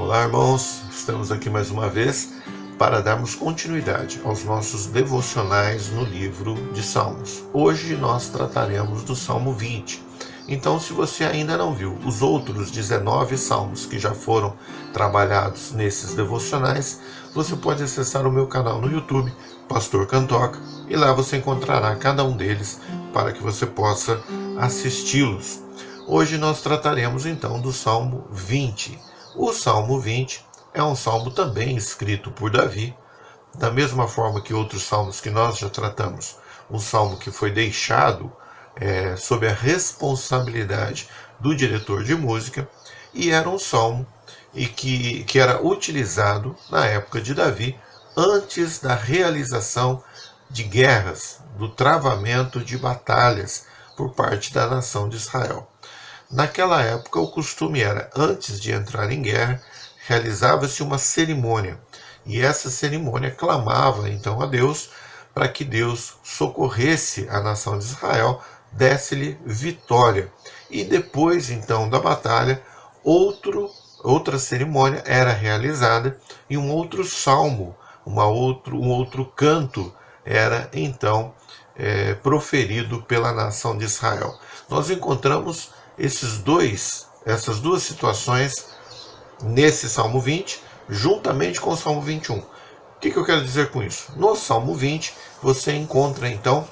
Olá, irmãos, estamos aqui mais uma vez para darmos continuidade aos nossos devocionais no livro de Salmos. Hoje nós trataremos do Salmo 20. Então, se você ainda não viu os outros 19 salmos que já foram trabalhados nesses devocionais, você pode acessar o meu canal no YouTube, Pastor Cantoca, e lá você encontrará cada um deles para que você possa assisti-los. Hoje nós trataremos então do Salmo 20. O Salmo 20 é um salmo também escrito por Davi, da mesma forma que outros salmos que nós já tratamos. Um salmo que foi deixado sob a responsabilidade do diretor de música, e era um salmo que era utilizado na época de Davi, antes da realização de guerras, do travamento de batalhas por parte da nação de Israel. Naquela época, o costume era, antes de entrar em guerra, realizava-se uma cerimônia, e essa cerimônia clamava então a Deus para que Deus socorresse a nação de Israel, desse-lhe vitória. E depois então da batalha, outra cerimônia era realizada e um outro salmo, um outro canto era então proferido pela nação de Israel. Nós encontramos essas duas situações nesse Salmo 20, juntamente com o Salmo 21. O que eu quero dizer com isso? No Salmo 20, você encontra então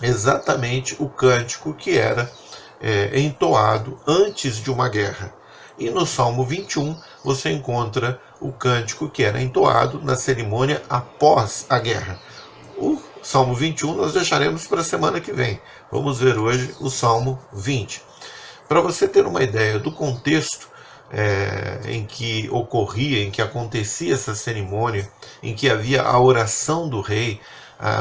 exatamente o cântico que era entoado antes de uma guerra. E no Salmo 21, você encontra o cântico que era entoado na cerimônia após a guerra. O Salmo 21 nós deixaremos para a semana que vem. Vamos ver hoje o Salmo 20. Para você ter uma ideia do contexto em que ocorria, em que acontecia essa cerimônia, em que havia a oração do rei,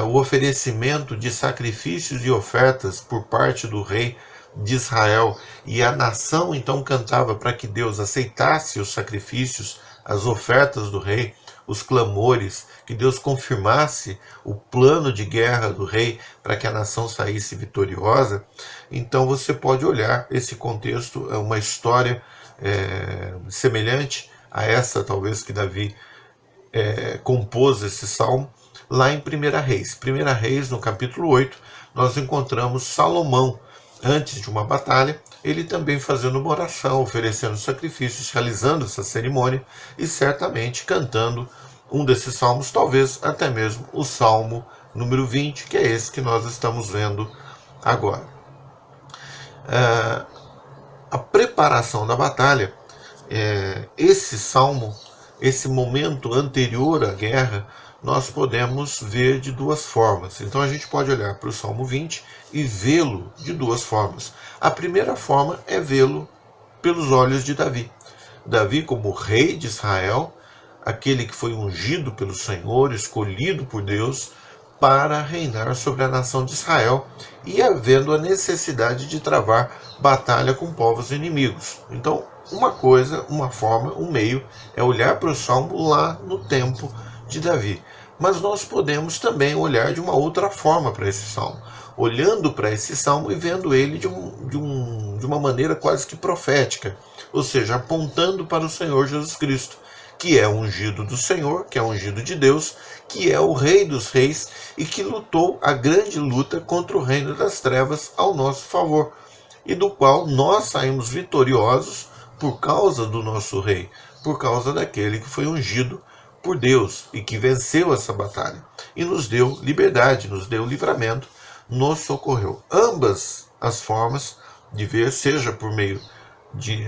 o oferecimento de sacrifícios e ofertas por parte do rei de Israel, e a nação então cantava para que Deus aceitasse os sacrifícios, as ofertas do rei, os clamores, que Deus confirmasse o plano de guerra do rei para que a nação saísse vitoriosa. Então você pode olhar esse contexto, é uma história semelhante a essa talvez que Davi compôs esse salmo, lá em 1 Reis. 1 Reis, no capítulo 8, nós encontramos Salomão, antes de uma batalha, ele também fazendo uma oração, oferecendo sacrifícios, realizando essa cerimônia e certamente cantando um desses salmos, talvez até mesmo o Salmo número 20, que é esse que nós estamos vendo agora. A preparação da batalha, esse salmo, esse momento anterior à guerra, nós podemos ver de duas formas. Então a gente pode olhar para o Salmo 20 e vê-lo de duas formas. A primeira forma é vê-lo pelos olhos de Davi. Davi, como rei de Israel, aquele que foi ungido pelo Senhor, escolhido por Deus para reinar sobre a nação de Israel, e havendo a necessidade de travar batalha com povos inimigos. Então, uma coisa, uma forma, um meio é olhar para o Salmo lá no tempo de Davi. Mas nós podemos também olhar de uma outra forma para esse Salmo, olhando para esse Salmo e vendo ele de uma maneira quase que profética, ou seja, apontando para o Senhor Jesus Cristo, que é ungido do Senhor, que é ungido de Deus, que é o Rei dos Reis e que lutou a grande luta contra o reino das trevas ao nosso favor, e do qual nós saímos vitoriosos por causa do nosso Rei, por causa daquele que foi ungido por Deus e que venceu essa batalha e nos deu liberdade, nos deu livramento, nos socorreu. Ambas as formas de ver, seja por meio de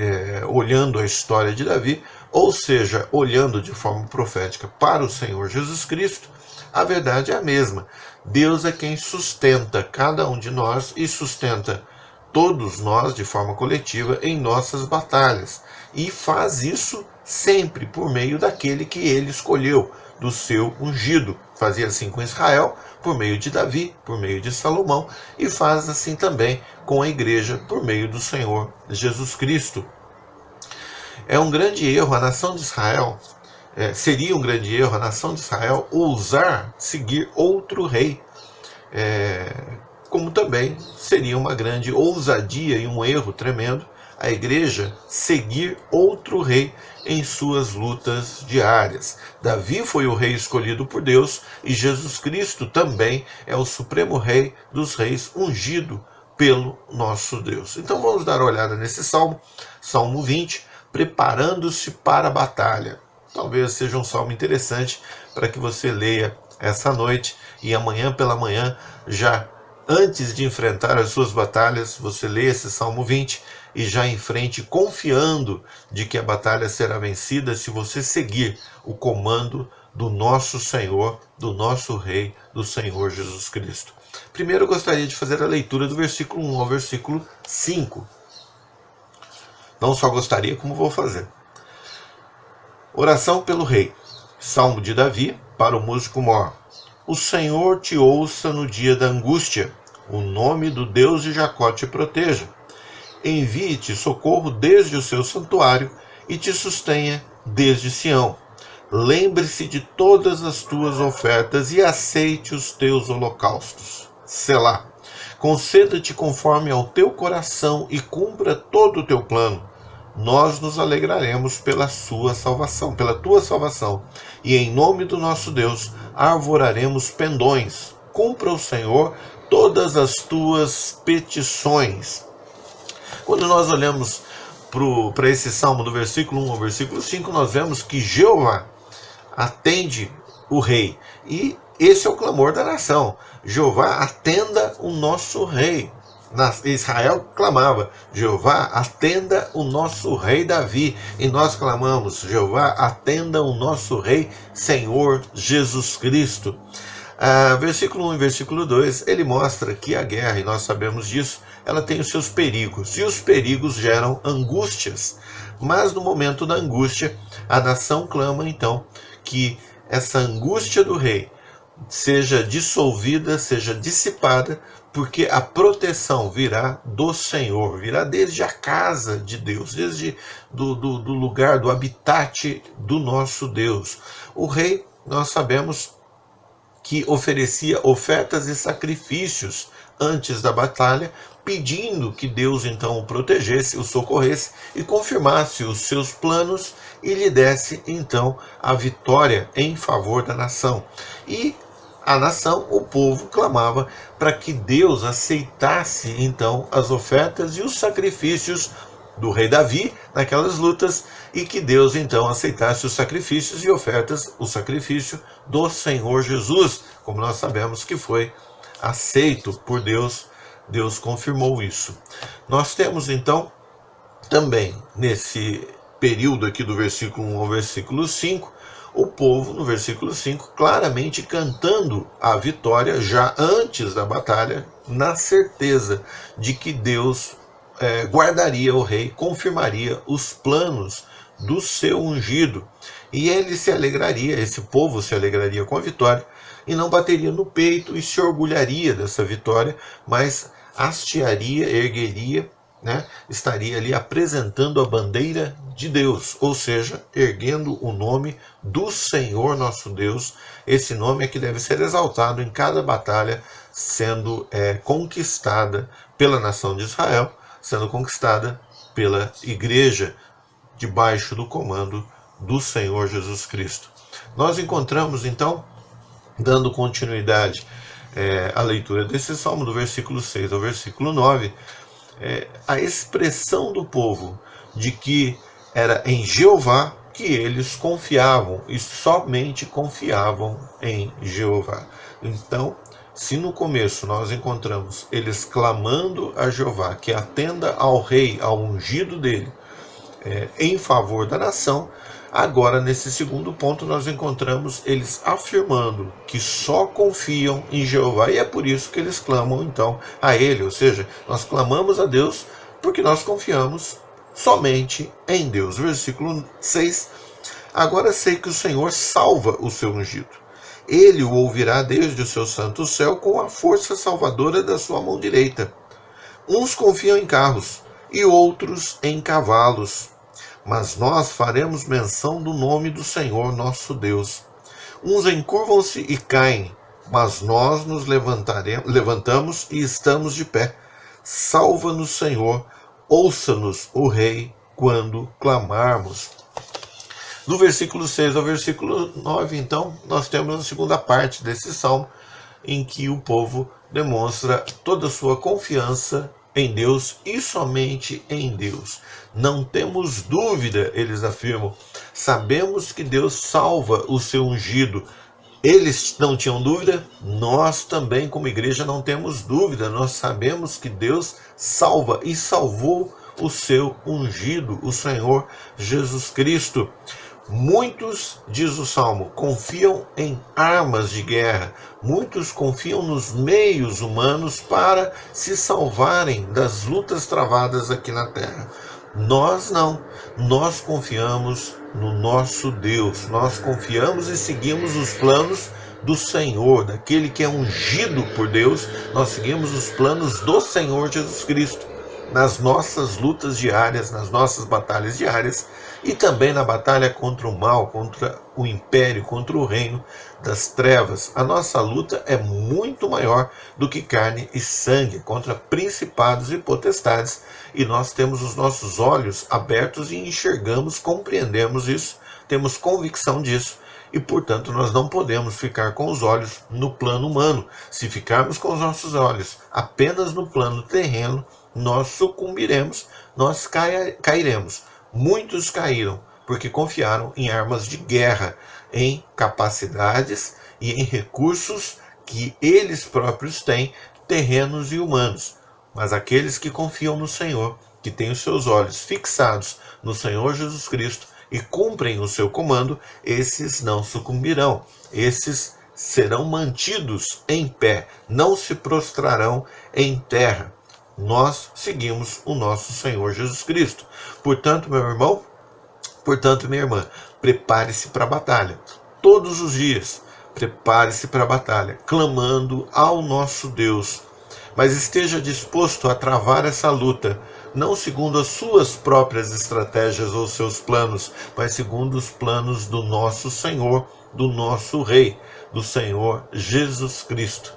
olhando a história de Davi, ou seja, olhando de forma profética para o Senhor Jesus Cristo, a verdade é a mesma. Deus é quem sustenta cada um de nós e sustenta todos nós de forma coletiva em nossas batalhas, e faz isso sempre por meio daquele que ele escolheu, do seu ungido. Fazia assim com Israel, por meio de Davi, por meio de Salomão, e faz assim também com a igreja, por meio do Senhor Jesus Cristo. É um grande erro a nação de Israel, seria um grande erro a nação de Israel ousar seguir outro rei, como também seria uma grande ousadia e um erro tremendo a igreja seguir outro rei em suas lutas diárias. Davi foi o rei escolhido por Deus e Jesus Cristo também é o supremo rei dos reis, ungido pelo nosso Deus. Então vamos dar uma olhada nesse salmo, Salmo 20, preparando-se para a batalha. Talvez seja um salmo interessante para que você leia essa noite e amanhã pela manhã, já antes de enfrentar as suas batalhas, você lê esse Salmo 20 e já enfrente confiando de que a batalha será vencida se você seguir o comando do nosso Senhor, do nosso Rei, do Senhor Jesus Cristo. Primeiro eu gostaria de fazer a leitura do versículo 1 ao versículo 5. Não só gostaria, como vou fazer. Oração pelo rei. Salmo de Davi, para o músico mor. O Senhor te ouça no dia da angústia. O nome do Deus de Jacó te proteja. Envie-te socorro desde o seu santuário e te sustenha desde Sião. Lembre-se de todas as tuas ofertas e aceite os teus holocaustos. Selá. Conceda-te conforme ao teu coração e cumpra todo o teu plano. Nós nos alegraremos pela tua salvação, e em nome do nosso Deus arvoraremos pendões. Cumpra o Senhor todas as tuas petições. Quando nós olhamos para esse salmo do versículo 1 ao versículo 5, nós vemos que Jeová atende o rei, e esse é o clamor da nação. Jeová, atenda o nosso rei. Israel clamava, Jeová, atenda o nosso rei Davi. E nós clamamos, Jeová, atenda o nosso rei, Senhor Jesus Cristo. Versículo 1 e versículo 2, ele mostra que a guerra, e nós sabemos disso, ela tem os seus perigos. E os perigos geram angústias. Mas no momento da angústia, a nação clama então que essa angústia do rei seja dissolvida, seja dissipada, porque a proteção virá do Senhor, virá desde a casa de Deus, desde do lugar, do habitat do nosso Deus. O rei, nós sabemos que oferecia ofertas e sacrifícios antes da batalha, pedindo que Deus então o protegesse, o socorresse e confirmasse os seus planos e lhe desse então a vitória em favor da nação. E a nação, o povo, clamava para que Deus aceitasse então as ofertas e os sacrifícios do rei Davi naquelas lutas, e que Deus então aceitasse os sacrifícios e ofertas, o sacrifício do Senhor Jesus, como nós sabemos que foi aceito por Deus. Deus confirmou isso. Nós temos então também nesse período aqui do versículo 1 ao versículo 5, o povo, no versículo 5, claramente cantando a vitória já antes da batalha, na certeza de que Deus guardaria o rei, confirmaria os planos do seu ungido. E ele se alegraria, esse povo se alegraria com a vitória, e não bateria no peito e se orgulharia dessa vitória, mas hastearia, ergueria, estaria ali apresentando a bandeira de Deus, ou seja, erguendo o nome do Senhor nosso Deus. Esse nome é que deve ser exaltado em cada batalha sendo conquistada pela nação de Israel, sendo conquistada pela igreja debaixo do comando do Senhor Jesus Cristo. Nós encontramos então, dando continuidade à leitura desse salmo, do versículo 6 ao versículo 9, a expressão do povo de que era em Jeová que eles confiavam, e somente confiavam em Jeová. Então, se no começo nós encontramos eles clamando a Jeová que atenda ao rei, ao ungido dele, em favor da nação, agora nesse segundo ponto nós encontramos eles afirmando que só confiam em Jeová, e é por isso que eles clamam então a ele, ou seja, nós clamamos a Deus porque nós confiamos somente em Deus. Versículo 6, agora sei que o Senhor salva o seu ungido. Ele o ouvirá desde o seu santo céu com a força salvadora da sua mão direita. Uns confiam em carros e outros em cavalos, mas nós faremos menção do nome do Senhor nosso Deus. Uns encurvam-se e caem, mas nós nos levantamos e estamos de pé. Salva-nos, Senhor, ouça-nos o Rei quando clamarmos. Do versículo 6 ao versículo 9, então, nós temos a segunda parte desse salmo, em que o povo demonstra toda a sua confiança em Deus e somente em Deus. Não temos dúvida, eles afirmam, sabemos que Deus salva o seu ungido. Eles não tinham dúvida, nós também, como igreja, não temos dúvida. Nós sabemos que Deus salva e salvou o seu ungido, o Senhor Jesus Cristo. Muitos, diz o Salmo, confiam em armas de guerra. Muitos confiam nos meios humanos para se salvarem das lutas travadas aqui na terra. Nós não. Nós confiamos no nosso Deus. Nós confiamos e seguimos os planos do Senhor, daquele que é ungido por Deus. Nós seguimos os planos do Senhor Jesus Cristo nas nossas lutas diárias, nas nossas batalhas diárias e também na batalha contra o mal, contra o império, contra o reino das trevas. A nossa luta é muito maior do que carne e sangue, contra principados e potestades, e nós temos os nossos olhos abertos e enxergamos, compreendemos isso, temos convicção disso. E, portanto, nós não podemos ficar com os olhos no plano humano. Se ficarmos com os nossos olhos apenas no plano terreno, nós sucumbiremos, nós cairemos. Muitos caíram porque confiaram em armas de guerra, em capacidades e em recursos que eles próprios têm, terrenos e humanos. Mas aqueles que confiam no Senhor, que têm os seus olhos fixados no Senhor Jesus Cristo e cumprem o seu comando, esses não sucumbirão, esses serão mantidos em pé, não se prostrarão em terra. Nós seguimos o nosso Senhor Jesus Cristo. Portanto, meu irmão, portanto, minha irmã, prepare-se para a batalha. Todos os dias, prepare-se para a batalha, clamando ao nosso Deus. Mas esteja disposto a travar essa luta, não segundo as suas próprias estratégias ou seus planos, mas segundo os planos do nosso Senhor, do nosso Rei, do Senhor Jesus Cristo.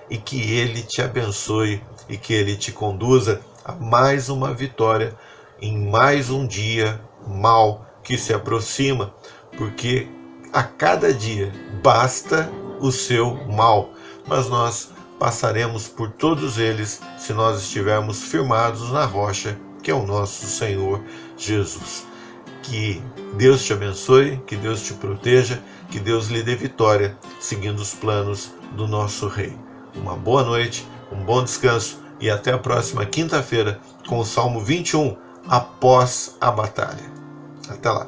E que Ele te abençoe e que Ele te conduza a mais uma vitória em mais um dia mau que se aproxima, porque a cada dia basta o seu mal, mas nós passaremos por todos eles se nós estivermos firmados na rocha, que é o nosso Senhor Jesus. Que Deus te abençoe, que Deus te proteja, que Deus lhe dê vitória, seguindo os planos do nosso Rei. Uma boa noite, um bom descanso e até a próxima quinta-feira com o Salmo 21, após a batalha. Até lá.